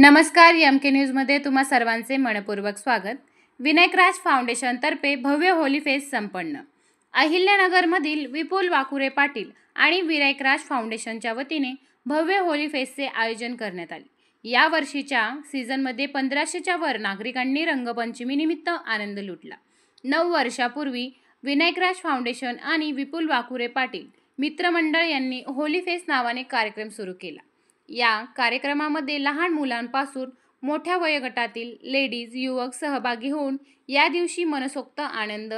नमस्कार, एमके न्यूजमध्ये तुम्हा सर्वांचे मनपूर्वक स्वागत। विनायकराज फाउंडेशनतर्फे भव्य होली फेस्ट संपन्न। अहिल्यानगरमधील विपुल वाकुरे पाटील आणि विनायकराज फाउंडेशनच्या वतीने भव्य होली फेस्टचे आयोजन करण्यात आले। या वर्षीच्या सीझनमध्ये 1500च्या वर नागरिकांनी रंगपंचमीनिमित्त आनंद लुटला। 9 वर्षापूर्वी विनायकराज फाउंडेशन आणि विपुल वाकुरे पाटील मित्रमंडळ यांनी होली फेस्ट नावाने कार्यक्रम सुरू केला। या कार्यक्रमामध्ये लहान मुलांपासून मोठ्या वयोगटातील लेडीज युवक सहभागी होऊन या दिवशी मनसोक्त आनंद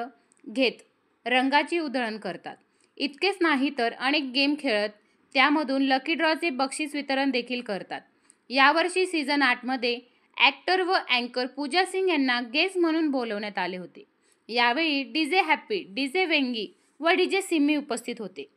घेत रंगाची उधळण करतात। इतकेच नाही तर अनेक गेम खेळत त्यामधून लकी ड्रॉचे बक्षीस वितरण देखील करतात। यावर्षी सीझन 8 मध्ये ॲक्टर व अँकर पूजा सिंग यांना गेस्ट म्हणून बोलवण्यात आले होते। यावेळी डीजे हॅप्पी, डीजे वेंगी व डीजे सिम्मी उपस्थित होते।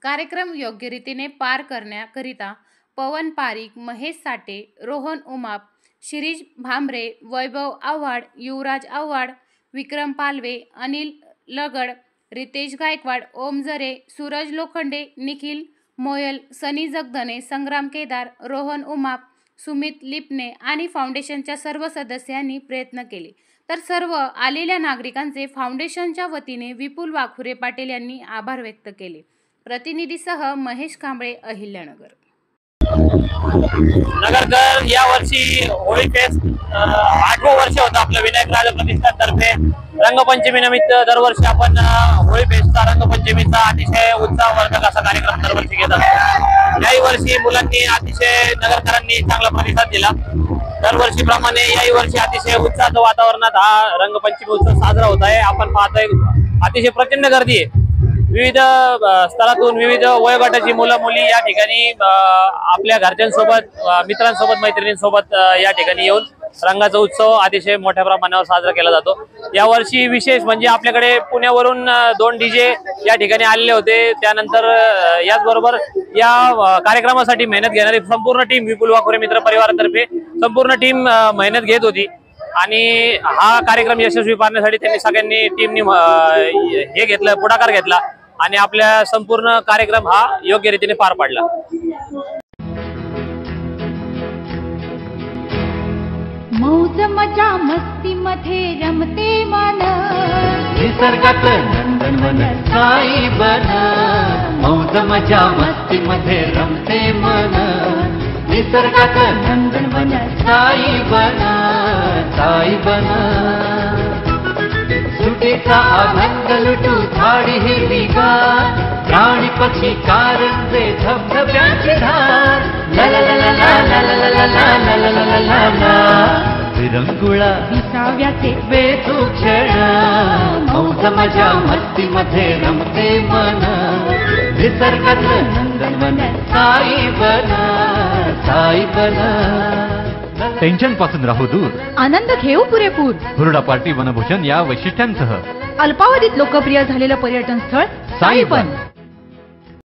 कार्यक्रम योग्य रीतीने पार करण्याकरिता पवन पारिक, महेश साठे, रोहन उमाप, शिरीष भांबरे, वैभव आव्हाड, युवराज आव्हाड, विक्रम पालवे, अनिल लगड, रितेश गायकवाड, ओम जरे, सूरज लोखंडे, निखिल मोयल, सनी जगधने, संग्राम केदार, रोहन उमाप, सुमित लिपणे आणि फाउंडेशनच्या सर्व सदस्यांनी प्रयत्न केले। तर सर्व आलेल्या नागरिकांचे फाउंडेशनच्या वतीने विपुल वाकुरे पाटील यांनी आभार व्यक्त केले। प्रतिनिधीसह महेश कांबळे, अहिल्यानगर। नगरकर या वर्षी होळी फेस्ट 8वं वर्ष होतं आपलं विनायकराज प्रतिष्ठानतर्फे। रंगपंचमी निमित्त दरवर्षी आपण होळी फेस्टचा रंगपंचमीचा अतिशय उत्साहवर्धक असा कार्यक्रम दरवर्षी घेत असतो। याही वर्षी मुलांनी अतिशय नगरकरांनी चांगला प्रतिसाद दिला। दरवर्षीप्रमाणे याही वर्षी अतिशय उत्साहाच्या वातावरणात हा रंगपंचमी उत्सव साजरा होत आहे। आपण पाहतोय अतिशय प्रचंड गर्दी आहे। विविध स्तरातून विविध वयोगटाची मुलं मुली या ठिकाणी आपल्या घरच्यांसोबत, मित्रांसोबत, मैत्रिणींसोबत या ठिकाणी येऊन रंगाचा उत्सव अतिशय मोठ्या प्रमाणावर साजरा केला जातो। यावर्षी विशेष म्हणजे आपल्याकडे पुण्यावरून 2 डीजे या ठिकाणी आलेले होते। त्यानंतर याचबरोबर या कार्यक्रमासाठी मेहनत घेणारी संपूर्ण टीम विपुल वाकुरे मित्र परिवारातर्फे संपूर्ण टीम मेहनत घेत होती आणि हा कार्यक्रम यशस्वी करण्यासाठी त्यांनी सगळ्यांनी टीमनी हे घेतलं, पुढाकार घेतला आणि आपल्या संपूर्ण कार्यक्रम हा योग्य रीतीने पार पाडला। मौज मजा मस्ती मध्ये रमते मन, निसर्गात नंदनवन साई बन। मौज मजा मस्ती मध्ये रमते मन, निसर्गात नंदनवन साई बन, साई बन। सुटेचा आनंद लुटू झाडी हिरवीगार, प्राणी पक्षी कारंजे धबधब्याची धार। ला ला ला ला ला ला ला ला ला ला ला ला ला विरंगुळा विसाव्याचे बेतू क्षण। मौज मजा मस्ती मध्ये रमते मन, निसर्गात नंदनवन साई बन, साई बन। टेन्शन पासून राहू दूर, आनंद घेऊ पुरेपूर। हुरडा पार्टी वनभूषण या वैशिष्ट्यांसह अल्पावधीत लोकप्रिय झालेलं पर्यटन स्थळ साईबन।